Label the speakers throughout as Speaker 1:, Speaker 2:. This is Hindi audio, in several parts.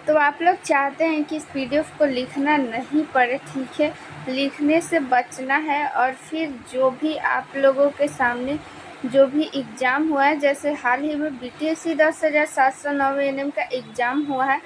Speaker 1: तो आप लोग चाहते हैं कि इस पीडीएफ को लिखना नहीं पड़े, ठीक है, लिखने से बचना है। और फिर जो भी आप लोगों के सामने जो भी एग्ज़ाम हुआ है, जैसे हाल ही में बीटीएससी 10,709 एएनएम का एग्ज़ाम हुआ है,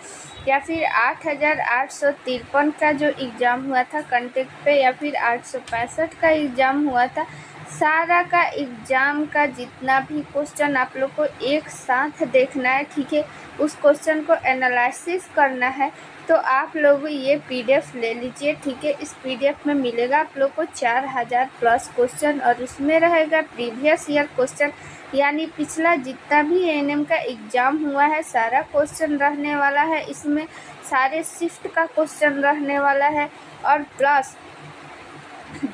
Speaker 1: या फिर 8,853 का जो एग्ज़ाम हुआ था कंटेक्ट पे, या फिर 865 का एग्ज़ाम हुआ था, सारा का एग्ज़ाम का जितना भी क्वेश्चन आप लोग को एक साथ देखना है, ठीक है, उस क्वेश्चन को एनालिसिस करना है। तो आप लोग ये पीडीएफ ले लीजिए, ठीक है। इस पीडीएफ में मिलेगा आप लोग को 4,000 प्लस क्वेश्चन, और उसमें रहेगा प्रीवियस ईयर क्वेश्चन, यानी पिछला जितना भी एएनएम का एग्ज़ाम हुआ है सारा क्वेश्चन रहने वाला है इसमें, सारे शिफ्ट का क्वेश्चन रहने वाला है, और प्लस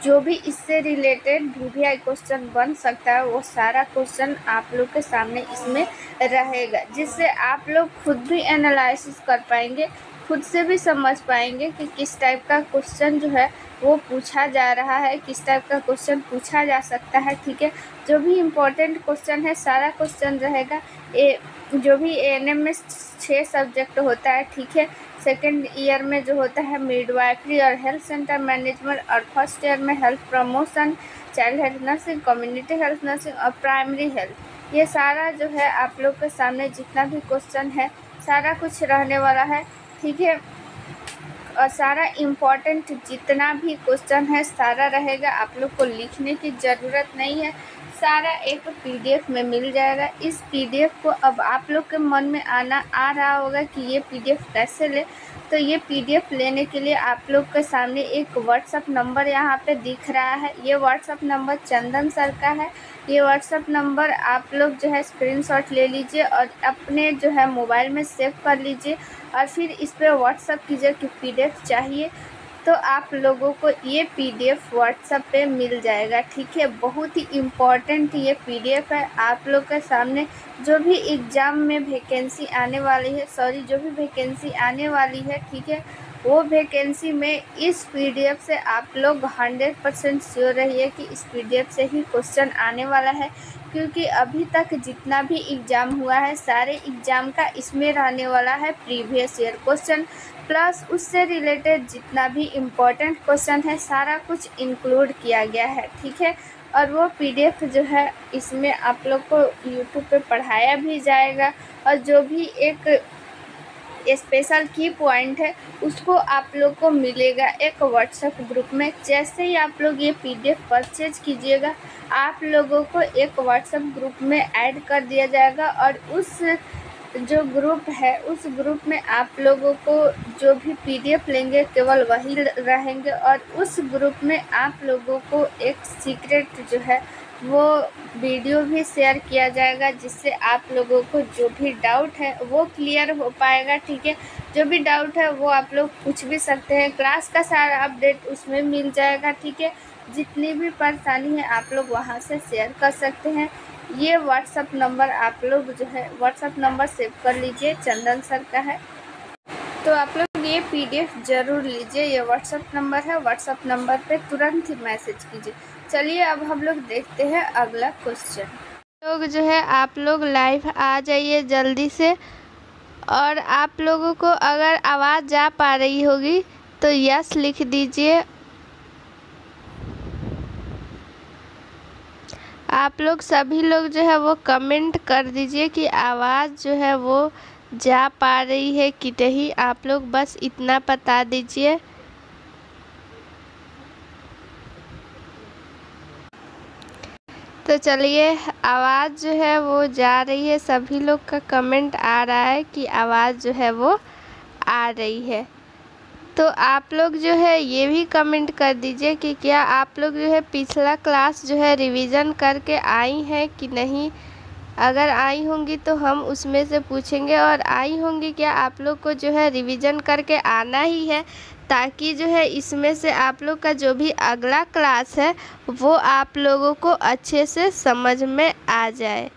Speaker 1: जो भी इससे रिलेटेड वीवीआई क्वेश्चन बन सकता है वो सारा क्वेश्चन आप लोग के सामने इसमें रहेगा, जिससे आप लोग खुद भी एनालिसिस कर पाएंगे, खुद से भी समझ पाएंगे कि किस टाइप का क्वेश्चन जो है वो पूछा जा रहा है, किस टाइप का क्वेश्चन पूछा जा सकता है, ठीक है। जो भी इम्पोर्टेंट क्वेश्चन है सारा क्वेश्चन रहेगा। जो भी एएनएम में 6 सब्जेक्ट होता है, ठीक है। सेकेंड ईयर में जो होता है मिडवाइफरी और हेल्थ सेंटर मैनेजमेंट, और फर्स्ट ईयर में health promotion, child health nursing, community health nursing और प्राइमरी हेल्थ, ये सारा जो है आप लोग के सामने जितना भी क्वेश्चन है सारा कुछ रहने वाला है, ठीक है। और सारा इम्पोर्टेंट जितना भी क्वेश्चन है सारा रहेगा, आप लोग को लिखने की ज़रूरत नहीं है, सारा एक पीडीएफ में मिल जाएगा। इस पीडीएफ को अब आप लोग के मन में आ रहा होगा कि ये पीडीएफ कैसे ले, तो ये पीडीएफ लेने के लिए आप लोग के सामने एक व्हाट्सअप नंबर यहाँ पे दिख रहा है। ये व्हाट्सअप नंबर चंदन सर का है। ये व्हाट्सअप नंबर आप लोग जो है स्क्रीनशॉट ले लीजिए और अपने जो है मोबाइल में सेव कर लीजिए, और फिर इस पर व्हाट्सअप कीजिए कि पीडीएफ चाहिए, तो आप लोगों को ये पीडीएफ व्हाट्सएप पे मिल जाएगा, ठीक है। बहुत ही इम्पॉर्टेंट ये पीडीएफ है। आप लोग के सामने जो भी एग्ज़ाम में वैकेंसी आने वाली है, जो भी वैकेंसी आने वाली है, ठीक है, वो वैकेंसी में इस पीडीएफ से आप लोग 100% श्योर रहिए कि इस पीडीएफ से ही क्वेश्चन आने वाला है, क्योंकि अभी तक जितना भी एग्ज़ाम हुआ है सारे एग्ज़ाम का इसमें रहने वाला है प्रीवियस ईयर क्वेश्चन, प्लस उससे रिलेटेड जितना भी इम्पोर्टेंट क्वेश्चन है सारा कुछ इंक्लूड किया गया है, ठीक है। और वो पीडीएफ जो है इसमें आप लोग को यूट्यूब पे पढ़ाया भी जाएगा, और जो भी एक स्पेशल की पॉइंट है उसको आप लोग को मिलेगा एक व्हाट्सएप ग्रुप में। जैसे ही आप लोग ये पीडीएफ परचेज कीजिएगा आप लोगों को एक व्हाट्सएप ग्रुप में ऐड कर दिया जाएगा, और उस जो ग्रुप है उस ग्रुप में आप लोगों को जो भी पीडीएफ लेंगे केवल वही रहेंगे, और उस ग्रुप में आप लोगों को एक सीक्रेट जो है वो वीडियो भी शेयर किया जाएगा, जिससे आप लोगों को जो भी डाउट है वो क्लियर हो पाएगा, ठीक है। जो भी डाउट है वो आप लोग पूछ भी सकते हैं, क्लास का सारा अपडेट उसमें मिल जाएगा, ठीक है। जितनी भी परेशानी है आप लोग वहाँ से शेयर कर सकते हैं। ये व्हाट्सअप नंबर आप लोग जो है व्हाट्सअप नंबर सेव कर लीजिए, चंदन सर का है। तो आप लोग ये पीडीएफ ज़रूर लीजिए, ये व्हाट्सअप नंबर है, व्हाट्सअप नंबर पे तुरंत ही मैसेज कीजिए। चलिए अब हम लोग देखते हैं अगला क्वेश्चन। लोग जो है आप लोग लाइव आ जाइए जल्दी से, और आप लोगों को अगर आवाज़ जा पा रही होगी तो यस लिख दीजिए। आप लोग सभी लोग जो है वो कमेंट कर दीजिए कि आवाज़ जो है वो जा पा रही है कि नहीं, आप लोग बस इतना बता दीजिए। तो चलिए आवाज़ जो है वो जा रही है, सभी लोग का कमेंट आ रहा है कि आवाज़ जो है वो आ रही है। तो आप लोग जो है ये भी कमेंट कर दीजिए कि क्या आप लोग जो है पिछला क्लास जो है रिवीजन करके आई हैं कि नहीं। अगर आई होंगी तो हम उसमें से पूछेंगे, और आई होंगी क्या आप लोग को जो है रिवीजन करके आना ही है, ताकि जो है इसमें से आप लोग का जो भी अगला क्लास है वो आप लोगों को अच्छे से समझ में आ जाए।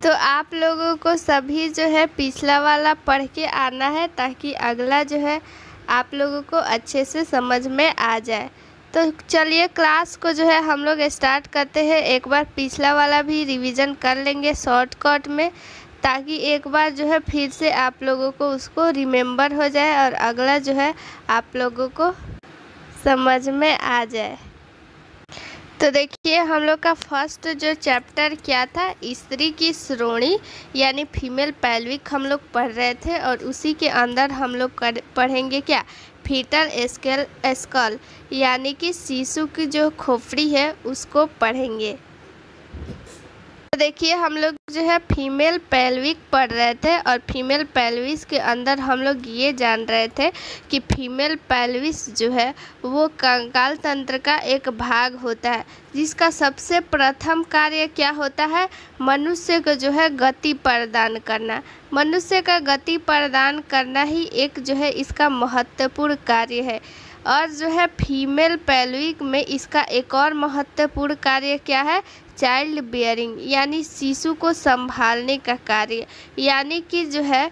Speaker 1: तो आप लोगों को सभी जो है पिछला वाला पढ़ के आना है, ताकि अगला जो है आप लोगों को अच्छे से समझ में आ जाए। तो चलिए क्लास को जो है हम लोग स्टार्ट करते हैं। एक बार पिछला वाला भी रिवीजन कर लेंगे शॉर्टकट में, ताकि एक बार जो है फिर से आप लोगों को उसको रिमेम्बर हो जाए और अगला जो है आप लोगों को समझ में आ जाए। तो देखिए हम लोग का फर्स्ट जो चैप्टर क्या था, स्त्री की श्रोणी यानी फीमेल पेल्विक हम लोग पढ़ रहे थे, और उसी के अंदर हम लोग पढ़ेंगे क्या, फीटल स्कल यानी कि शिशु की जो खोपड़ी है उसको पढ़ेंगे। तो देखिए हम लोग जो है फीमेल पेल्विक पढ़ रहे थे, और फीमेल पेल्विस के अंदर हम लोग ये जान रहे थे कि फीमेल पेल्विस जो है वो कंकाल तंत्र का एक भाग होता है, जिसका सबसे प्रथम कार्य क्या होता है, मनुष्य को जो है गति प्रदान करना। मनुष्य का गति प्रदान करना ही एक जो है इसका महत्वपूर्ण कार्य है। और जो है फीमेल पेल्विक में इसका एक और महत्वपूर्ण कार्य क्या है, चाइल्ड बियरिंग यानी शिशु को संभालने का कार्य, यानी कि जो है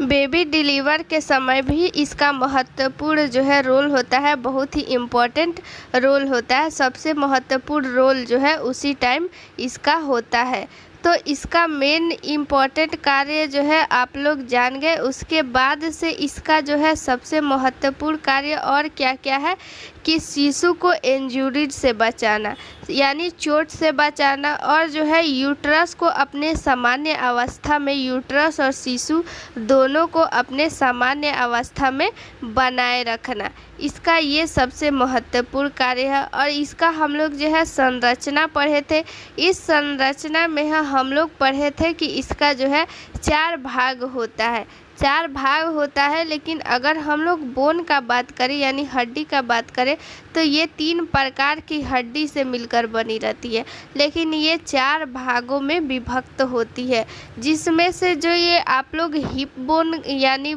Speaker 1: बेबी डिलीवर के समय भी इसका महत्वपूर्ण जो है रोल होता है, बहुत ही इम्पोर्टेंट रोल होता है। सबसे महत्वपूर्ण रोल जो है उसी टाइम इसका होता है। तो इसका मेन इम्पॉर्टेंट कार्य जो है आप लोग जान गए। उसके बाद से इसका जो है सबसे महत्वपूर्ण कार्य और क्या क्या है कि शिशु को इंजूरी से बचाना यानी चोट से बचाना, और जो है यूट्रस को अपने सामान्य अवस्था में, यूट्रस और शिशु दोनों को अपने सामान्य अवस्था में बनाए रखना, इसका ये सबसे महत्वपूर्ण कार्य है। और इसका हम लोग जो है संरचना पढ़े थे। इस संरचना में हम लोग पढ़े थे कि इसका जो है 4 भाग होता है, 4 भाग होता है। लेकिन अगर हम लोग बोन का बात करें यानी हड्डी का बात करें तो ये 3 प्रकार की हड्डी से मिलकर बनी रहती है, लेकिन ये 4 भागों में विभक्त होती है, जिसमें से जो ये आप लोग हिप बोन यानी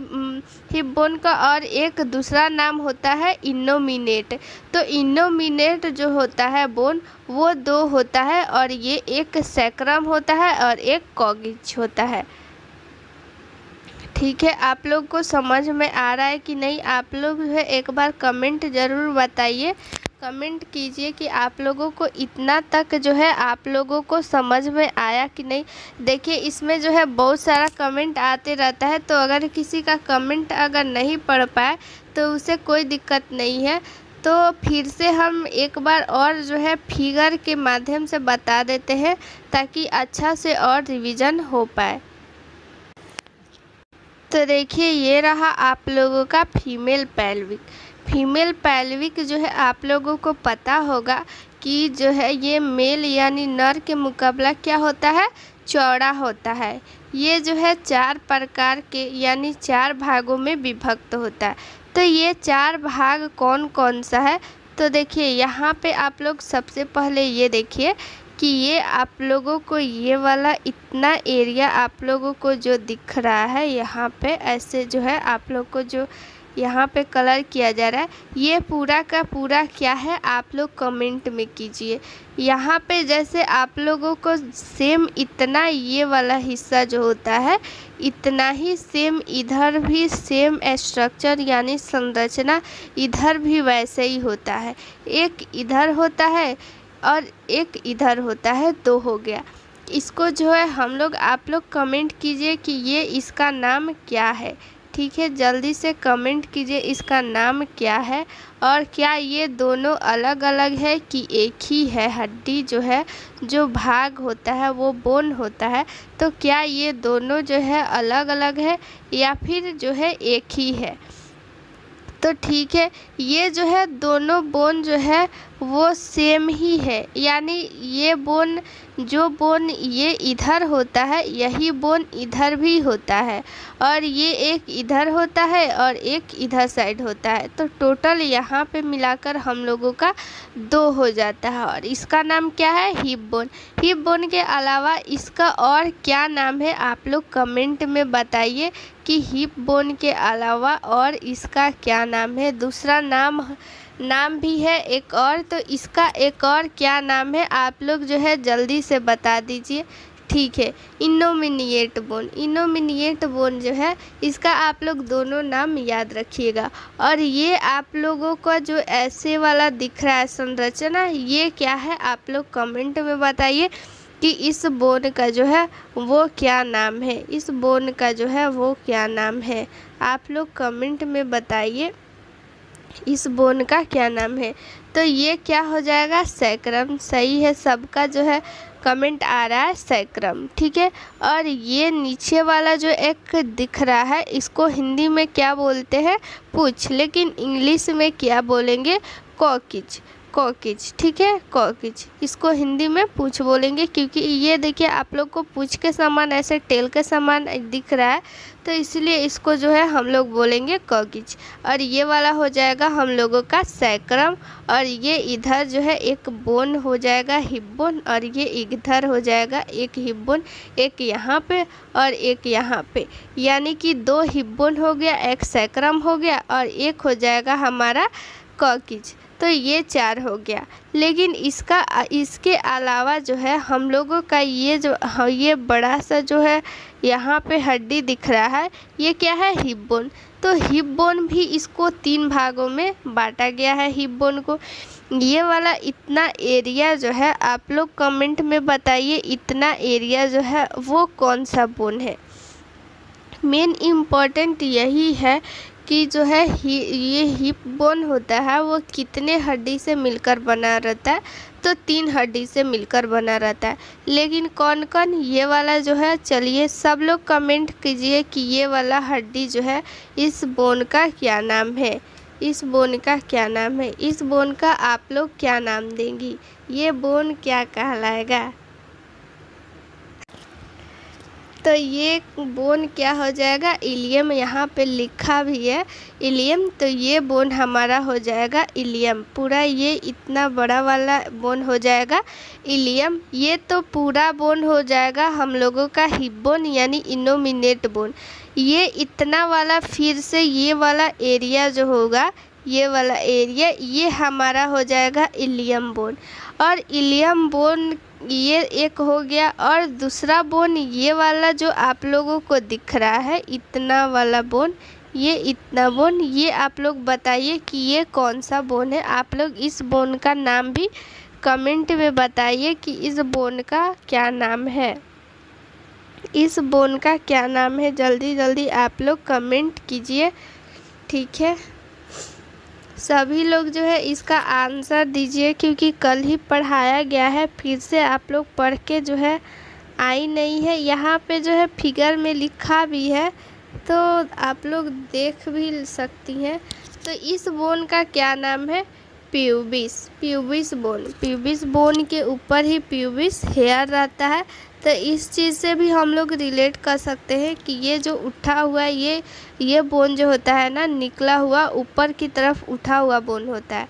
Speaker 1: हिप बोन का और एक दूसरा नाम होता है इनोमिनेट। तो इनोमिनेट जो होता है बोन वो 2 होता है, और ये एक सैक्रम होता है और एक कॉगिज होता है। ठीक है, आप लोग को समझ में आ रहा है कि नहीं? आप लोग जो है एक बार कमेंट ज़रूर बताइए, कमेंट कीजिए कि आप लोगों को इतना तक जो है आप लोगों को समझ में आया कि नहीं। देखिए इसमें जो है बहुत सारा कमेंट आते रहता है, तो अगर किसी का कमेंट अगर नहीं पढ़ पाए तो उसे कोई दिक्कत नहीं है। तो फिर से हम एक बार और जो है फिगर के माध्यम से बता देते हैं ताकि अच्छा से और रिवीजन हो पाए। तो देखिए ये रहा आप लोगों का फीमेल पेल्विक। फीमेल पेल्विक जो है आप लोगों को पता होगा कि जो है ये मेल यानी नर के मुकाबला क्या होता है, चौड़ा होता है। ये जो है 4 प्रकार के यानी 4 भागों में विभक्त होता है। तो ये 4 भाग कौन कौन सा है, तो देखिए यहाँ पे आप लोग सबसे पहले ये देखिए कि ये आप लोगों को ये वाला इतना एरिया आप लोगों को जो दिख रहा है यहाँ पे, ऐसे जो है आप लोग को जो यहाँ पे कलर किया जा रहा है, ये पूरा का पूरा क्या है आप लोग कमेंट में कीजिए। यहाँ पे जैसे आप लोगों को सेम इतना ये वाला हिस्सा जो होता है, इतना ही सेम इधर भी सेम स्ट्रक्चर यानी संरचना इधर भी वैसे ही होता है। एक इधर होता है और एक इधर होता है, 2 हो गया। इसको जो है हम लोग आप लोग कमेंट कीजिए कि ये इसका नाम क्या है। ठीक है, जल्दी से कमेंट कीजिए इसका नाम क्या है, और क्या ये दोनों अलग अलग है कि एक ही है। हड्डी जो है जो भाग होता है वो बोन होता है, तो क्या ये दोनों जो है अलग अलग है या फिर जो है एक ही है। तो ठीक है, ये जो है दोनों बोन जो है वो सेम ही है, यानी ये बोन जो बोन ये इधर होता है यही बोन इधर भी होता है, और ये एक इधर होता है और एक इधर साइड होता है। तो टोटल यहाँ पे मिलाकर हम लोगों का 2 हो जाता है, और इसका नाम क्या है, हिप बोन। हिप बोन के अलावा इसका और क्या नाम है आप लोग कमेंट में बताइए कि हिप बोन के अलावा और इसका क्या नाम है। दूसरा नाम भी है एक और, तो इसका एक और क्या नाम है आप लोग जो है जल्दी से बता दीजिए। ठीक है, इनोमिनिएट बोन। इनोमिनिएट बोन जो है इसका आप लोग दोनों नाम याद रखिएगा। और ये आप लोगों का जो ऐसे वाला दिख रहा है संरचना, ये क्या है आप लोग कमेंट में बताइए।
Speaker 2: कि इस बोन का जो है वो क्या नाम है, इस बोन का जो है वो क्या नाम है। आप लोग कमेंट में बताइए इस बोन का क्या नाम है। तो ये क्या हो जाएगा, सैक्रम। सही है, सबका जो है कमेंट आ रहा है सैक्रम, ठीक है। और ये नीचे वाला जो एक दिख रहा है, इसको हिंदी में क्या बोलते हैं, पूछ, लेकिन इंग्लिश में क्या बोलेंगे, कॉकिज, कॉकिज, ठीक है, कॉकिज। इसको हिंदी में पूछ बोलेंगे, क्योंकि ये देखिए आप लोग को पूछ के समान ऐसे टेल के समान दिख रहा है, तो इसलिए इसको जो है हम लोग बोलेंगे कॉकिज। और ये वाला हो जाएगा हम लोगों का सैक्रम। और ये इधर जो है एक बोन हो जाएगा हिप बोन, और ये इधर हो जाएगा एक हिप बोन, एक यहाँ पे और एक यहाँ पे, यानी कि 2 हिप बोन हो गया, एक सैक्रम हो गया और एक हो जाएगा हमारा कॉकिज। तो ये 4 हो गया। लेकिन इसके अलावा जो है हम लोगों का ये जो ये बड़ा सा जो है यहाँ पे हड्डी दिख रहा है, ये क्या है, हिप बोन। तो हिप बोन भी इसको 3 भागों में बांटा गया है, हिप बोन को। ये वाला इतना एरिया जो है आप लोग कमेंट में बताइए, इतना एरिया जो है वो कौन सा बोन है। मेन इम्पॉर्टेंट यही है कि जो है ये हिप बोन होता है वो कितने हड्डी से मिलकर बना रहता है, तो 3 हड्डी से मिलकर बना रहता है। लेकिन कौन कौन, ये वाला जो है, चलिए सब लोग कमेंट कीजिए कि ये वाला हड्डी जो है इस बोन का क्या नाम है, इस बोन का क्या नाम है, इस बोन का आप लोग क्या नाम देंगी, ये बोन क्या कहलाएगा। तो ये बोन क्या हो जाएगा, इलियम, यहाँ पे लिखा भी है इलियम, तो ये बोन हमारा हो जाएगा इलियम। पूरा ये इतना बड़ा वाला बोन हो जाएगा इलियम। ये तो पूरा बोन हो जाएगा हम लोगों का हिप बोन यानी इनोमिनेट बोन। ये इतना वाला, फिर से ये वाला एरिया जो होगा, ये वाला एरिया, ये हमारा हो जाएगा इलियम बोन। और इलियम बोन ये एक हो गया। और दूसरा बोन ये वाला जो आप लोगों को दिख रहा है, इतना वाला बोन, ये इतना बोन, ये आप लोग बताइए कि ये कौन सा बोन है। आप लोग इस बोन का नाम भी कमेंट में बताइए कि इस बोन का क्या नाम है, इस बोन का क्या नाम है। जल्दी जल्दी आप लोग कमेंट कीजिए, ठीक है। सभी लोग जो है इसका आंसर दीजिए, क्योंकि कल ही पढ़ाया गया है, फिर से आप लोग पढ़ के जो है आई नहीं है। यहाँ पे जो है फिगर में लिखा भी है, तो आप लोग देख भी सकती हैं। तो इस बोन का क्या नाम है, pubis, pubis bone. Pubis bone के ऊपर ही प्यूबिस हेयर रहता है, तो इस चीज़ से भी हम लोग रिलेट कर सकते हैं कि ये जो उठा हुआ ये बोन जो होता है ना, निकला हुआ ऊपर की तरफ उठा हुआ बोन होता है।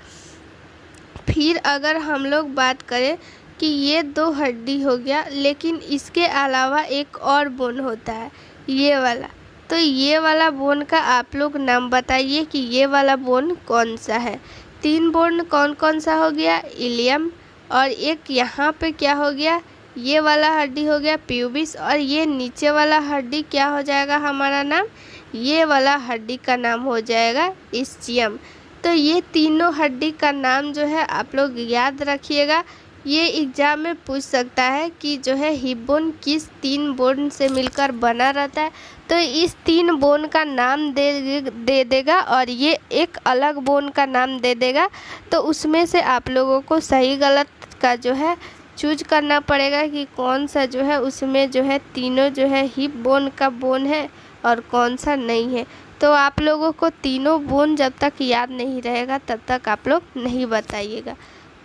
Speaker 2: फिर अगर हम लोग बात करें कि ये 2 हड्डी हो गया, लेकिन इसके अलावा एक और बोन होता है, ये वाला। तो ये वाला बोन का आप लोग नाम बताइए कि ये वाला बोन कौन सा है। 3 बोन कौन कौन सा हो गया, इलियम, और एक यहाँ पे क्या हो गया, ये वाला हड्डी हो गया प्यूबिस, और ये नीचे वाला हड्डी क्या हो जाएगा हमारा नाम, ये वाला हड्डी का नाम हो जाएगा इस्चियम। तो ये तीनों हड्डी का नाम जो है आप लोग याद रखिएगा। ये एग्ज़ाम में पूछ सकता है कि जो है हिप बोन किस 3 बोन से मिलकर बना रहता है, तो इस 3 बोन का नाम दे देगा और ये एक अलग बोन का नाम दे देगा। तो उसमें से आप लोगों को सही गलत का जो है चूज करना पड़ेगा कि कौन सा जो है उसमें जो है तीनों जो है हिप बोन का बोन है और कौन सा नहीं है। तो आप लोगों को तीनों बोन जब तक याद नहीं रहेगा तब तक आप लोग नहीं बताइएगा।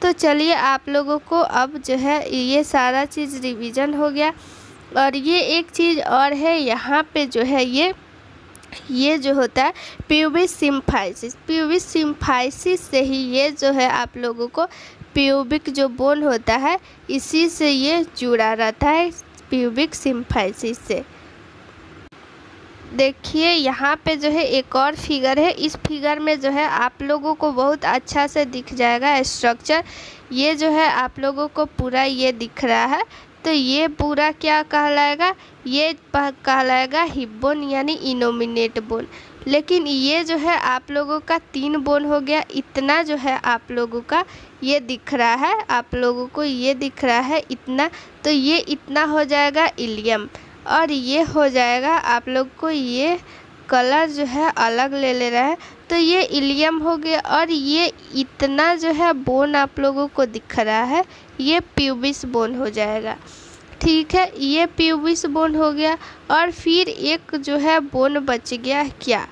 Speaker 2: तो चलिए आप लोगों को अब जो है ये सारा चीज़ रिवीजन हो गया। और ये एक चीज़ और है, यहाँ पे जो है ये जो होता है प्यूबिक सिम्फाइसिस, प्यूबिक सिम्फाइसिस से ही ये जो है आप लोगों को प्यूबिक जो बोन होता है इसी से ये जुड़ा रहता है, प्यूबिक सिम्फाइसिस से। देखिए यहाँ पे जो है एक और फिगर है, इस फिगर में जो है आप लोगों को बहुत अच्छा से दिख जाएगा स्ट्रक्चर। ये जो है आप लोगों को पूरा ये दिख रहा है, तो ये पूरा क्या कहलाएगा, ये कहलाएगा हिप बोन यानी इनोमिनेट बोन। लेकिन ये जो है आप लोगों का 3 बोन हो गया। इतना जो है आप लोगों का ये दिख रहा है, आप लोगों को ये दिख रहा है इतना, तो ये इतना हो जाएगा इलियम। और ये हो जाएगा आप लोग को, ये कलर जो है अलग ले रहा है, तो ये इलियम हो गया। और ये इतना जो है बोन आप लोगों को दिख रहा है, ये प्यूबिस बोन हो जाएगा। ठीक है, ये प्यूबिस बोन हो गया। और फिर एक जो है बोन बच गया क्या,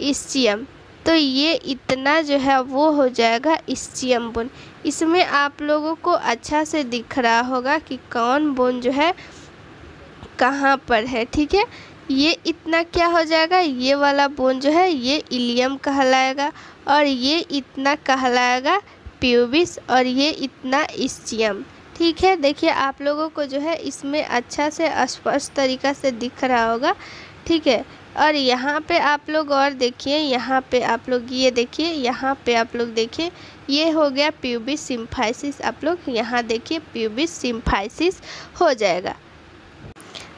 Speaker 2: इस्चियम। तो ये इतना जो है वो हो जाएगा इस्चियम बोन। इसमें आप लोगों को अच्छा से दिख रहा होगा कि कौन बोन जो है कहाँ पर है। ठीक है, ये इतना क्या हो जाएगा, ये वाला बोन जो है ये इलियम कहलाएगा, और ये इतना कहलाएगा प्यूबिस, और ये इतना इस्चियम। ठीक है, देखिए आप लोगों को जो है इसमें अच्छा से स्पष्ट तरीक़ा से दिख रहा होगा। ठीक है, और यहाँ पे आप लोग और देखिए, यहाँ पे आप लोग ये देखिए, यहाँ पे आप लोग देखिए, ये हो गया प्यूबिस सिम्फाइसिस। आप लोग यहाँ देखिए प्यूबिस सिम्फाइसिस हो जाएगा।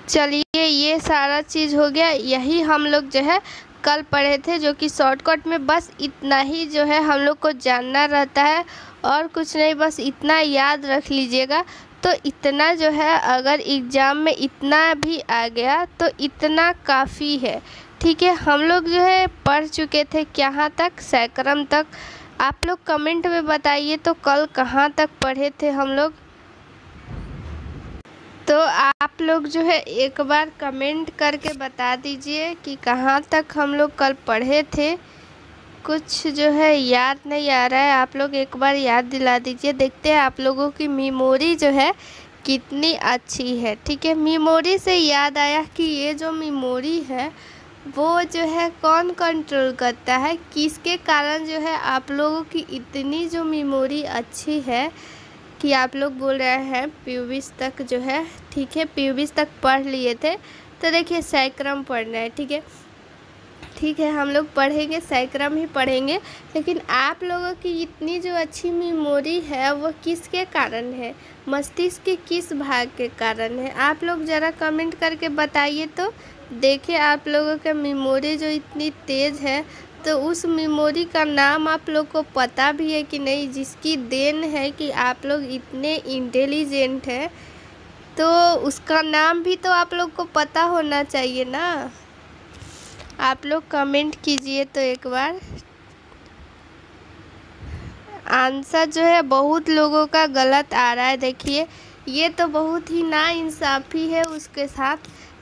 Speaker 2: चलिए, ये सारा चीज़ हो गया। यही हम लोग जो है कल पढ़े थे, जो कि शॉर्टकट में बस इतना ही जो है हम लोग को जानना रहता है, और कुछ नहीं, बस इतना याद रख लीजिएगा। तो इतना जो है अगर एग्ज़ाम में इतना भी आ गया तो इतना काफ़ी है। ठीक है, हम लोग जो है पढ़ चुके थे कहाँ तक, सैकड़म तक। आप लोग कमेंट में बताइए तो कल कहाँ तक पढ़े थे हम लोग। तो आप लोग जो है एक बार कमेंट करके बता दीजिए कि कहाँ तक हम लोग कल पढ़े थे। कुछ जो है याद नहीं आ रहा है, आप लोग एक बार याद दिला दीजिए। देखते हैं आप लोगों की मेमोरी जो है कितनी अच्छी है। ठीक है, मेमोरी से याद आया कि ये जो मेमोरी है वो जो है कौन कंट्रोल करता है, किसके कारण जो है आप लोगों की इतनी जो मेमोरी अच्छी है कि आप लोग बोल रहे हैं प्यूबिस तक जो है। ठीक है, प्यूबिस तक पढ़ लिए थे, तो देखिए सैकड़म पढ़ना है। ठीक है, ठीक है, हम लोग पढ़ेंगे, सैकड़म ही पढ़ेंगे। लेकिन आप लोगों की इतनी जो अच्छी मेमोरी है वो किसके कारण है, मस्तिष्क के किस भाग के कारण है, आप लोग ज़रा कमेंट करके बताइए। तो देखिए आप लोगों का मेमोरी जो इतनी तेज़ है, तो उस मेमोरी का नाम आप लोग को पता भी है कि नहीं, जिसकी देन है कि आप लोग इतने इंटेलिजेंट हैं, तो उसका नाम भी तो आप लोग को पता होना चाहिए ना। आप लोग कमेंट कीजिए तो एक बार। आंसर जो है बहुत लोगों का गलत आ रहा है। देखिए, ये तो बहुत ही नाइंसाफ़ी है उसके साथ,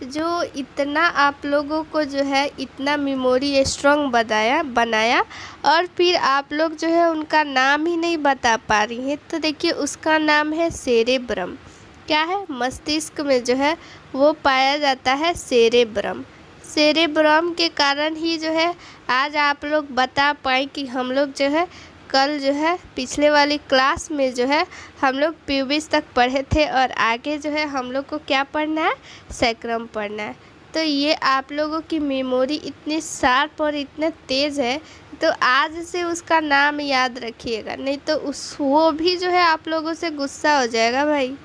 Speaker 2: जो इतना आप लोगों को जो है इतना मेमोरी स्ट्रॉन्ग बनाया और फिर आप लोग जो है उनका नाम ही नहीं बता पा रही हैं। तो देखिए, उसका नाम है सेरेब्रम। क्या है, मस्तिष्क में जो है वो पाया जाता है सेरेब्रम। सेरेब्रम के कारण ही जो है आज आप लोग बता पाए कि हम लोग जो है कल जो है पिछले वाली क्लास में जो है हम लोग प्यूबिस तक पढ़े थे, और आगे जो है हम लोग को क्या पढ़ना है, सैकड़म पढ़ना है। तो ये आप लोगों की मेमोरी इतनी शार्प और इतने तेज़ है, तो आज से उसका नाम याद रखिएगा, नहीं तो वो भी जो है आप लोगों से गुस्सा हो जाएगा भाई।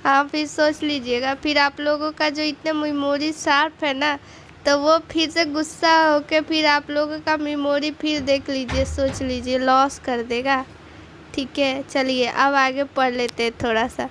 Speaker 2: हाँ, फिर सोच लीजिएगा, फिर आप लोगों का जो इतने मेमोरी शार्प है ना, तो वो फिर से गुस्सा होके फिर आप लोगों का मेमोरी फिर देख लीजिए, सोच लीजिए, लॉस कर देगा। ठीक है, चलिए अब आगे पढ़ लेते हैं थोड़ा सा।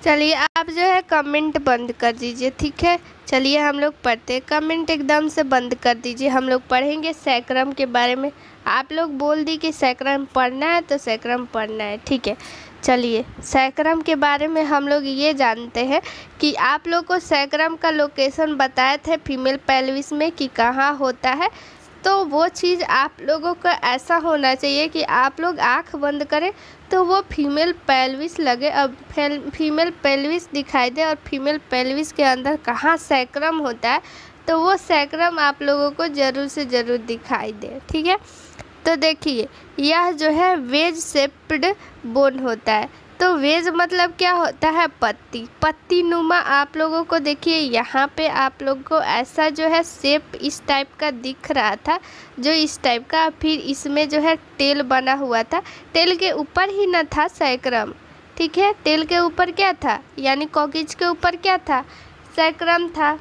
Speaker 2: चलिए आप जो है कमेंट बंद कर दीजिए। ठीक है, चलिए हम लोग पढ़ते हैं। कमेंट एकदम से बंद कर दीजिए, हम लोग पढ़ेंगे सैकड़म के बारे में। आप लोग बोल दी कि सैकड़म पढ़ना है तो सैकड़म पढ़ना है। ठीक है, चलिए सैकड़म के बारे में हम लोग ये जानते हैं कि आप लोग को सैकड़म का लोकेशन बताए थे फीमेल पेल्विस में कि कहाँ होता है। तो वो चीज़ आप लोगों का ऐसा होना चाहिए कि आप लोग आँख बंद करें तो वो फीमेल पेल्विस लगे, अब फीमेल पेल्विस दिखाई दे, और फीमेल पेल्विस के अंदर कहाँ सैकड़म होता है तो वो सैकड़म आप लोगों को ज़रूर से ज़रूर दिखाई दे। ठीक है, तो देखिए यह जो है वेज शेप्ड बोन होता है। तो वेज मतलब क्या होता है, पत्ती नुमा। आप लोगों को देखिए यहाँ पे आप लोग को ऐसा जो है शेप इस टाइप का दिख रहा था, जो इस टाइप का, फिर इसमें जो है टेल बना हुआ था। टेल के ऊपर ही न था सैकड़म। ठीक है, टेल के ऊपर क्या था, यानी कॉकिज के ऊपर क्या था, सैकड़म था।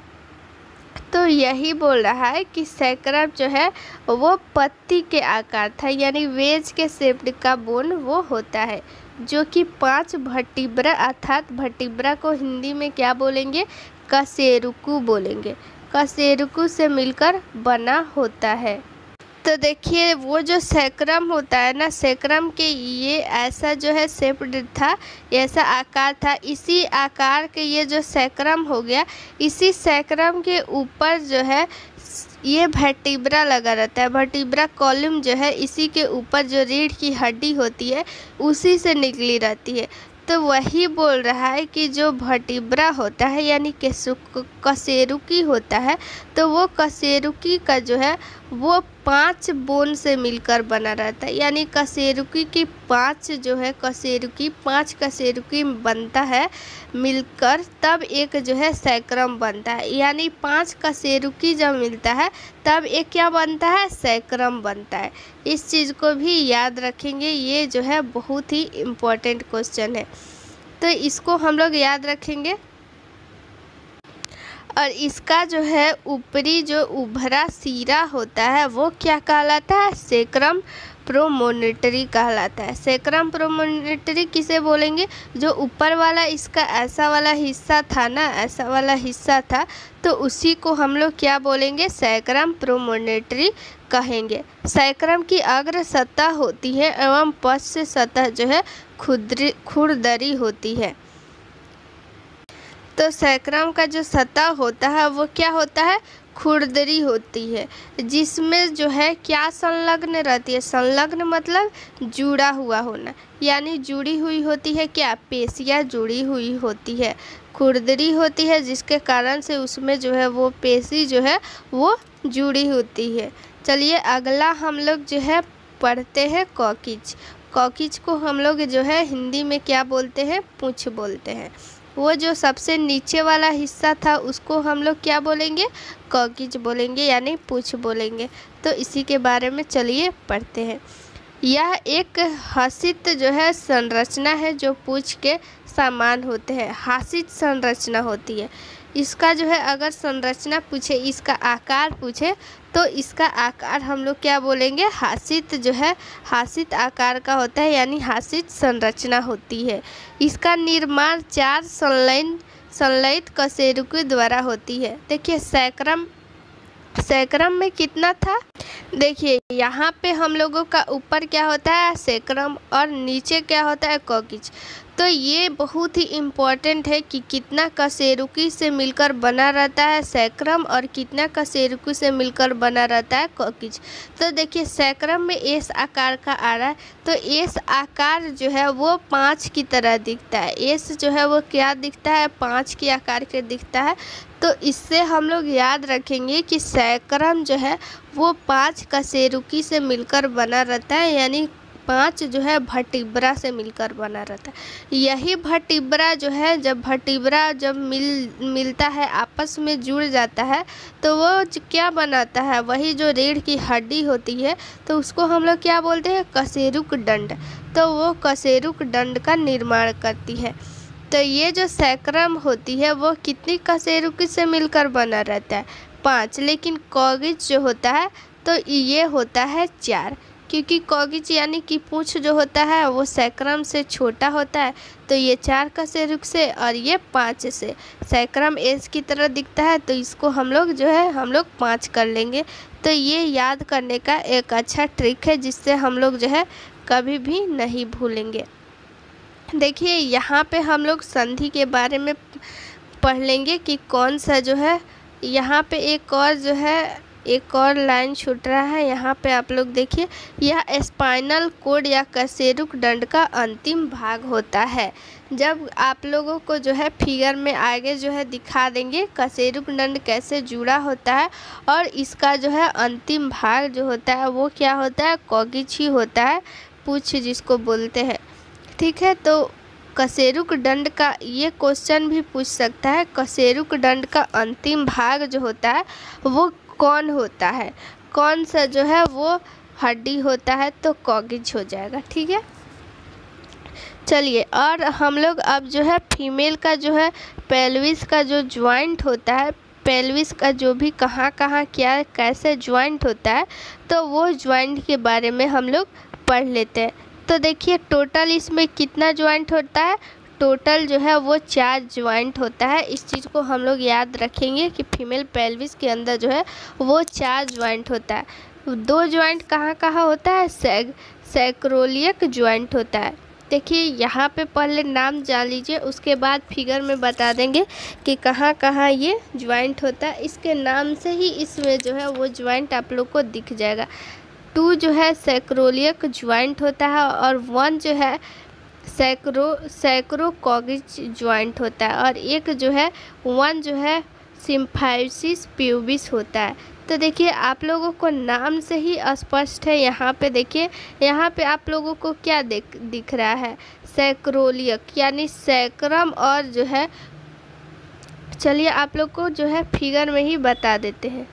Speaker 2: तो यही बोल रहा है कि सैक्रम जो है वो पत्ती के आकार था, यानी वेज के शेप्ड का बोन वो होता है, जो कि 5 वर्टिब्रा अर्थात वर्टिब्रा को हिंदी में क्या बोलेंगे, कशेरुकी बोलेंगे, कशेरुकी से मिलकर बना होता है। तो देखिए वो जो सैक्रम होता है ना, सैक्रम के ये ऐसा जो है शेप्ड था, ऐसा आकार था, इसी आकार के ये जो सैक्रम हो गया, इसी सैक्रम के ऊपर जो है ये वर्टिब्रा लगा रहता है। वर्टिब्रा कॉलम जो है इसी के ऊपर जो रीढ़ की हड्डी होती है उसी से निकली रहती है। तो वही बोल रहा है कि जो वर्टिब्रा होता है यानी कशेरुकी होता है, तो वो कशेरुकी का जो है वो 5 बोन से मिलकर बना रहता है, यानी कशेरुकी की 5 जो है कशेरुकी 5 कशेरुकी बनता है मिलकर, तब एक जो है सैक्रम बनता है। यानी 5 कशेरुकी जब मिलता है तब एक क्या बनता है, सैक्रम बनता है। इस चीज़ को भी याद रखेंगे, ये जो है बहुत ही इम्पोर्टेंट क्वेश्चन है, तो इसको हम लोग याद रखेंगे। और इसका जो है ऊपरी जो उभरा सिरा होता है वो क्या कहलाता है, सैक्रम प्रोमोनेटरी कहलाता है। सैक्रम प्रोमोनेटरी किसे बोलेंगे, जो ऊपर वाला इसका ऐसा वाला हिस्सा था ना, ऐसा वाला हिस्सा था, तो उसी को हम लोग क्या बोलेंगे, सैक्रम प्रोमोनेटरी कहेंगे। सैक्रम की अग्र सतह होती है एवं पश्च सतह जो है खुरदरी होती है। तो सैक्रम का जो सतह होता है वो क्या होता है, खुरदरी होती है, जिसमें जो है क्या संलग्न रहती है, संलग्न मतलब जुड़ा हुआ होना, यानी जुड़ी हुई होती है क्या, पेशियाँ जुड़ी हुई होती है, खुरदरी होती है, जिसके कारण से उसमें जो है वो पेशी जो है वो जुड़ी होती है। चलिए अगला हम लोग जो है पढ़ते हैं कॉकिज। कॉकिज को हम लोग जो है हिंदी में क्या बोलते हैं, पूँछ बोलते हैं। वो जो सबसे नीचे वाला हिस्सा था उसको हम लोग क्या बोलेंगे, कॉकिज बोलेंगे, यानी पूँछ बोलेंगे। तो इसी के बारे में चलिए पढ़ते हैं। यह एक हासित जो है संरचना है जो पूँछ के समान होते हैं, हासित संरचना होती है। इसका जो है अगर संरचना पूछे, इसका आकार पूछे, तो इसका आकार हम लोग क्या बोलेंगे, हासित जो है हासित आकार का होता है, यानी हासित संरचना होती है। इसका निर्माण 4 संलयित कशेरुकी द्वारा होती है। देखिए सैक्रम में कितना था, देखिए यहाँ पे हम लोगों का ऊपर क्या होता है, सैक्रम, और नीचे क्या होता है, कॉकिज। तो ये बहुत ही इम्पॉर्टेंट है कि कितना कशेरुकी से मिलकर बना रहता है सैक्रम और कितना कशेरुकी से मिलकर बना रहता है कॉकिज। तो देखिए सैक्रम में एस आकार का आ रहा है, तो एस आकार जो है वो 5 की तरह दिखता है। एस जो है वो क्या दिखता है, 5 के आकार के दिखता है। तो इससे हम लोग याद रखेंगे कि सैक्रम जो है वो 5 कशेरुकी से मिलकर बना रहता है, यानी 5 जो है वर्टिब्रा से मिलकर बना रहता है। यही वर्टिब्रा जो है जब वर्टिब्रा जब मिलता है आपस में जुड़ जाता है तो वो क्या बनाता है, वही जो रीढ़ की हड्डी होती है, तो उसको हम लोग क्या बोलते हैं, कशेरुक दंड। तो वो कशेरुक दंड का निर्माण करती है। तो ये जो सैक्रम होती है वो कितनी कशेरुकी से मिलकर बना रहता है, 5, लेकिन कॉकिज जो होता है तो ये होता है 4, क्योंकि कॉकिज यानी कि पूँछ जो होता है वो सैक्रम से छोटा होता है। तो ये 4 कशेरुक से और ये 5 से, सैक्रम एस की तरह दिखता है, तो इसको हम लोग जो है हम लोग 5 कर लेंगे। तो ये याद करने का एक अच्छा ट्रिक है जिससे हम लोग जो है कभी भी नहीं भूलेंगे। देखिए यहाँ पे हम लोग संधि के बारे में पढ़ लेंगे कि कौन सा जो है, यहाँ पे एक और जो है एक और लाइन छूट रहा है। यहाँ पे आप लोग देखिए, यह स्पाइनल कोड या कशेरुक दंड का अंतिम भाग होता है। जब आप लोगों को जो है फिगर में आगे जो है दिखा देंगे कशेरुक दंड कैसे जुड़ा होता है, और इसका जो है अंतिम भाग जो होता है वो क्या होता है, कॉकिज ही होता है, पूँछ जिसको बोलते हैं। ठीक है, तो कशेरुक दंड का ये क्वेश्चन भी पूछ सकता है, कशेरुक दंड का अंतिम भाग जो होता है वो कौन होता है, कौन सा जो है वो हड्डी होता है, तो कॉकिज हो जाएगा। ठीक है, चलिए और हम लोग अब जो है फीमेल का जो है पेल्विस का जो ज्वाइंट होता है, पेल्विस का जो भी कहाँ कहाँ क्या कैसे ज्वाइंट होता है, तो वो ज्वाइंट के बारे में हम लोग पढ़ लेते हैं। तो देखिए टोटल इसमें कितना ज्वाइंट होता है, टोटल जो है वो 4 ज्वाइंट होता है। इस चीज़ को हम लोग याद रखेंगे कि फीमेल पेल्विस के अंदर जो है वो 4 ज्वाइंट होता है। 2 ज्वाइंट कहाँ कहाँ होता है, सैक्रोलियक ज्वाइंट होता है। देखिए यहाँ पे पहले नाम जान लीजिए, उसके बाद फिगर में बता देंगे कि कहाँ कहाँ ये ज्वाइंट होता है। इसके नाम से ही इसमें जो है वो ज्वाइंट आप लोग को दिख जाएगा। 2 जो है सैक्रोलियक ज्वाइंट होता है और 1 जो है सैक्रोकॉगिज ज्वाइंट होता है और एक जो है 1 जो है सिम्फाइसिस प्यूबिस होता है। तो देखिए आप लोगों को नाम से ही स्पष्ट है। यहाँ पे देखिए, यहाँ पे आप लोगों को क्या दिख रहा है, सैक्रोलियक यानी सैक्रम, और जो है चलिए आप लोग को जो है फिगर में ही बता देते हैं।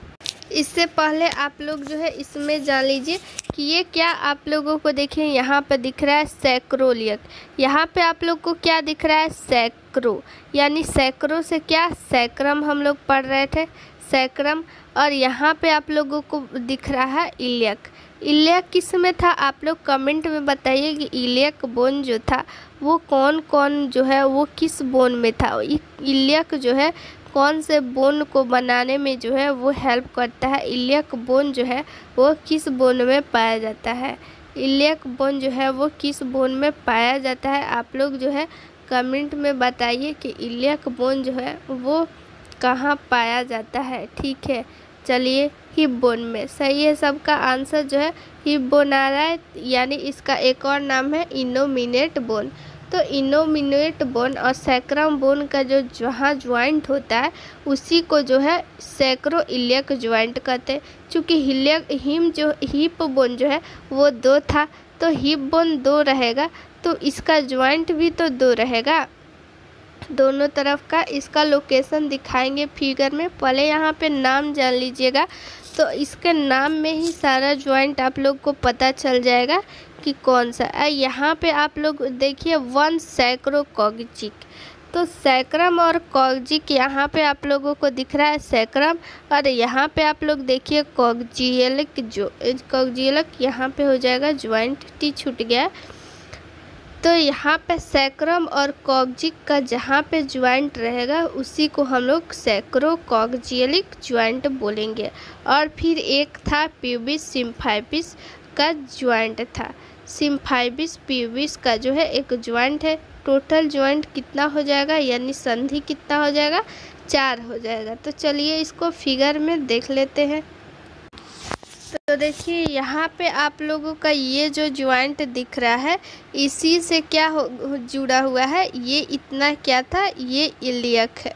Speaker 2: इससे पहले आप लोग जो है इसमें जान लीजिए कि ये क्या आप लोगों को देखिए यहाँ पे दिख रहा है सैक्रोलियक, यहाँ पे आप लोग को क्या दिख रहा है, सैक्रो, यानी सैक्रो से क्या सैक्रम हम लोग पढ़ रहे थे, सैक्रम। और यहाँ पे आप लोगों को दिख रहा है इलियक। इलियक किस में था, आप लोग कमेंट में बताइए कि इलियक बोन जो था वो कौन कौन जो है वो किस बोन में था। इलियक जो है कौन से बोन को बनाने में जो है वो हेल्प करता है, इलियक बोन जो है वो किस बोन में पाया जाता है, इलियक बोन जो है वो किस बोन में पाया जाता है। आप लोग जो है कमेंट में बताइए कि इलियक बोन जो है वो कहाँ पाया जाता है। ठीक है, चलिए हिप बोन में सही है। सबका आंसर जो है हिप बोन आ रहा है, यानी इसका एक और नाम है इनोमिनेट बोन। तो इनोमिनेट बोन और सैक्रम बोन का जो जहाँ ज्वाइंट होता है उसी को जो है सैक्रो इलियक ज्वाइंट कहते हैं। चूँकि हिप बोन जो है वो 2 था, तो हिप बोन 2 रहेगा, तो इसका ज्वाइंट भी तो 2 रहेगा दोनों तरफ का। इसका लोकेशन दिखाएंगे फिगर में, पहले यहाँ पे नाम जान लीजिएगा, तो इसके नाम में ही सारा ज्वाइंट आप लोग को पता चल जाएगा कि कौन सा है। यहाँ पे आप लोग देखिए 1 सैक्रोकॉगिक, तो सैक्रम और कॉग्जिक यहाँ पे आप लोगों को दिख रहा है सैक्रम, और यहाँ पे आप लोग देखिए कॉग्जियलिक, जो कॉग्जियलिक यहाँ पे हो जाएगा ज्वाइंट, टी छूट गया। तो यहाँ पे सैक्रम और कॉग्जिक का जहाँ पे ज्वाइंट रहेगा उसी को हम लोग सैक्रोकॉग्जियलिक ज्वाइंट बोलेंगे। और फिर एक था प्यूबिस सिम्फाइबिस का ज्वाइंट था, सिम्फाइबिस प्यूबिस का जो है एक ज्वाइंट है। टोटल ज्वाइंट कितना हो जाएगा, यानी संधि कितना हो जाएगा, 4 हो जाएगा। तो चलिए इसको फिगर में देख लेते हैं। तो देखिए यहाँ पे आप लोगों का ये जो ज्वाइंट दिख रहा है इसी से क्या जुड़ा हुआ है, ये इतना क्या था, ये इलियक है,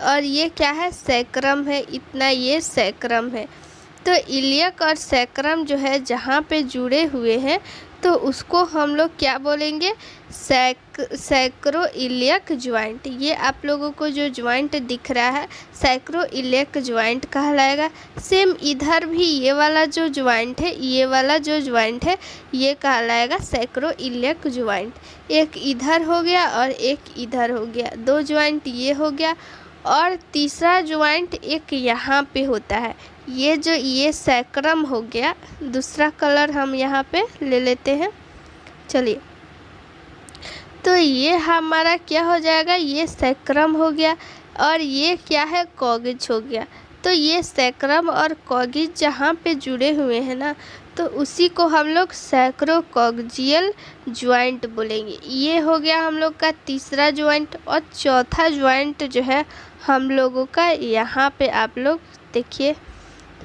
Speaker 2: और ये क्या है, सैक्रम है, इतना ये सैक्रम है। तो इलियक और सैक्रम जो है जहाँ पे जुड़े हुए हैं तो उसको हम लोग क्या बोलेंगे, सैक्रो इलियक ज्वाइंट। ये आप लोगों को जो ज्वाइंट दिख रहा है सैक्रो इलियक ज्वाइंट कहलाएगा। सेम इधर भी ये वाला जो ज्वाइंट है, ये वाला जो ज्वाइंट है ये कहलाएगा सैक्रो इलियक ज्वाइंट। एक इधर हो गया और एक इधर हो गया, 2 ज्वाइंट ये हो गया। और तीसरा ज्वाइंट एक यहाँ पे होता है, ये सैक्रम हो गया। दूसरा कलर हम यहाँ पे ले लेते हैं, चलिए। तो ये हमारा क्या हो जाएगा, ये सैक्रम हो गया, और ये क्या है, कॉगिज हो गया। तो ये सैक्रम और कॉगिज जहाँ पे जुड़े हुए हैं ना, तो उसी को हम लोग सैक्रोकॉग्जियल ज्वाइंट बोलेंगे। ये हो गया हम लोग का तीसरा ज्वाइंट। और चौथा ज्वाइंट जो है हम लोगों का, यहाँ पे आप लोग देखिए,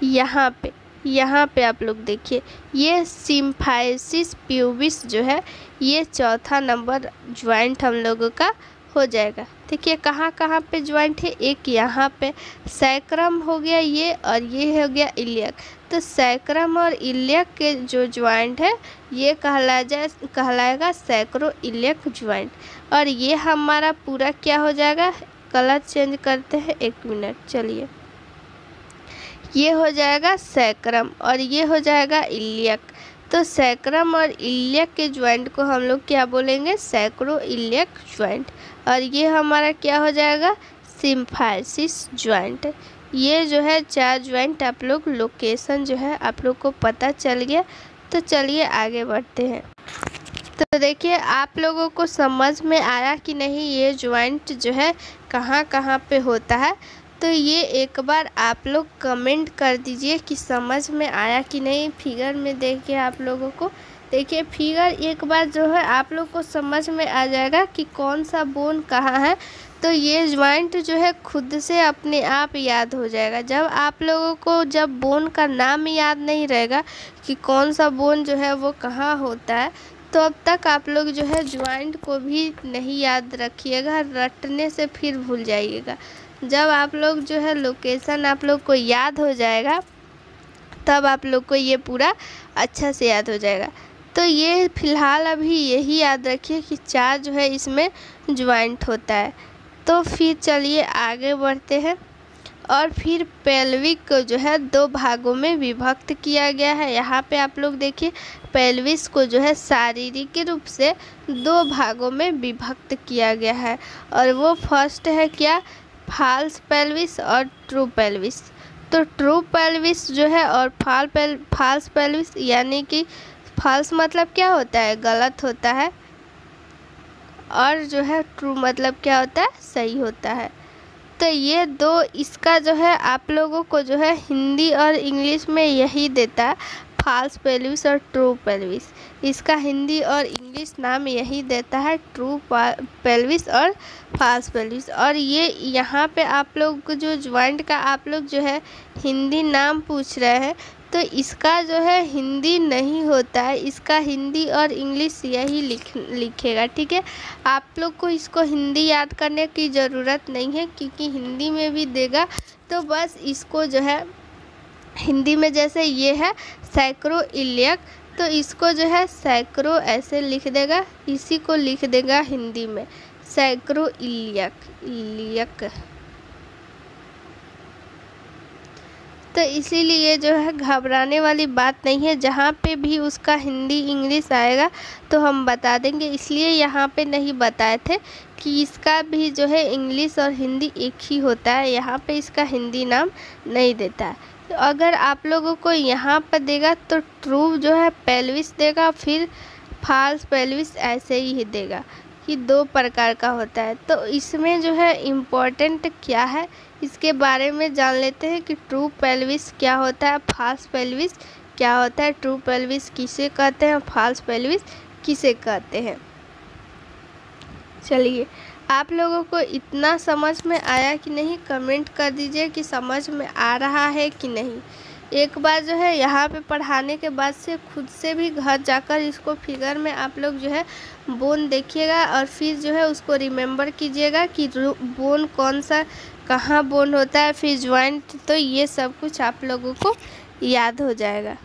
Speaker 2: यहाँ पे आप लोग देखिए, ये सिम्फाइसिस प्यूबिस जो है ये चौथा नंबर ज्वाइंट हम लोगों का हो जाएगा। देखिए कहाँ कहाँ पे ज्वाइंट है, एक यहाँ पे सैक्रम हो गया ये, और ये हो गया इलियक। तो सैक्रम और इलियक के जो ज्वाइंट है ये कहलाएगा सैक्रो इलियक ज्वाइंट। और ये हमारा पूरा क्या हो जाएगा, कलर चेंज करते हैं, 1 मिनट, चलिए। ये हो जाएगा सैक्रम और ये हो जाएगा इलियक। तो सैक्रम और इलियक के ज्वाइंट को हम लोग क्या बोलेंगे, सैक्रो इलियक ज्वाइंट। और ये हमारा क्या हो जाएगा, सिम्फाइसिस ज्वाइंट। ये जो है 4 ज्वाइंट आप लोग लोकेशन जो है आप लोग को पता चल गया। तो चलिए आगे बढ़ते हैं। तो देखिए आप लोगों को समझ में आया कि नहीं ये ज्वाइंट जो है कहाँ कहाँ पे होता है। तो ये एक बार आप लोग कमेंट कर दीजिए कि समझ में आया कि नहीं। फिगर में देखिए आप लोगों को, देखिए फिगर एक बार जो है आप लोग को समझ में आ जाएगा कि कौन सा बोन कहाँ है। तो ये ज्वाइंट जो है खुद से अपने आप याद हो जाएगा। जब आप लोगों को जब बोन का नाम याद नहीं रहेगा कि कौन सा बोन जो है वो कहाँ होता है, तो अब तक आप लोग जो है ज्वाइंट को भी नहीं याद रखिएगा, रटने से फिर भूल जाइएगा। जब आप लोग जो है लोकेशन आप लोग को याद हो जाएगा तब आप लोग को ये पूरा अच्छा से याद हो जाएगा। तो ये फ़िलहाल अभी यही याद रखिए कि 4 जो है इसमें ज्वाइंट होता है। तो फिर चलिए आगे बढ़ते हैं। और फिर पेल्विक को जो है 2 भागों में विभक्त किया गया है। यहाँ पे आप लोग देखिए पेल्विस को जो है शारीरिक रूप से 2 भागों में विभक्त किया गया है। और वो फर्स्ट है क्या, फॉल्स पेल्विस और ट्रू पेल्विस। तो ट्रू पेल्विस जो है और फॉल्स पेल्विस, यानी कि फॉल्स मतलब क्या होता है, गलत होता है, और जो है ट्रू मतलब क्या होता है, सही होता है। तो ये 2 इसका जो है आप लोगों को जो है हिंदी और इंग्लिश में यही देता है, फॉल्स पेल्विस और ट्रू पेल्विस। इसका हिंदी और इंग्लिश नाम यही देता है, ट्रू पेल्विस और फॉल्स पेल्विस। और ये यहाँ पे आप लोग को जो ज्वाइंट का आप लोग जो है हिंदी नाम पूछ रहे हैं, तो इसका जो है हिंदी नहीं होता है, इसका हिंदी और इंग्लिश यही लिखेगा। ठीक है, आप लोग को इसको हिंदी याद करने की ज़रूरत नहीं है क्योंकि हिंदी में भी देगा। तो बस इसको जो है हिंदी में जैसे ये है सैक्रोइलियक, तो इसको जो है सैक्रो ऐसे लिख देगा, इसी को लिख देगा हिंदी में सैक्रोइलियक। तो इसीलिए जो है घबराने वाली बात नहीं है, जहाँ पे भी उसका हिंदी इंग्लिश आएगा तो हम बता देंगे। इसलिए यहाँ पे नहीं बताए थे कि इसका भी जो है इंग्लिश और हिंदी एक ही होता है, यहाँ पे इसका हिंदी नाम नहीं देता है। तो अगर आप लोगों को यहाँ पर देगा तो ट्रू जो है पेल्विस देगा, फिर फॉल्स पेल्विस ऐसे ही देगा कि 2 प्रकार का होता है। तो इसमें जो है इम्पोर्टेंट क्या है इसके बारे में जान लेते हैं कि ट्रू पेल्विस क्या होता है, फॉल्स पेल्विस क्या होता है, ट्रू पेल्विस किसे कहते हैं, फॉल्स पेल्विस किसे कहते हैं। चलिए आप लोगों को इतना समझ में आया कि नहीं, कमेंट कर दीजिए कि समझ में आ रहा है कि नहीं। एक बार जो है यहाँ पे पढ़ाने के बाद से खुद से भी घर जाकर इसको फिगर में आप लोग जो है बोन देखिएगा और फिर जो है उसको रिमेंबर कीजिएगा कि बोन कौन सा कहाँ बोन होता है, फिर ज्वाइंट, तो ये सब कुछ आप लोगों को याद हो जाएगा।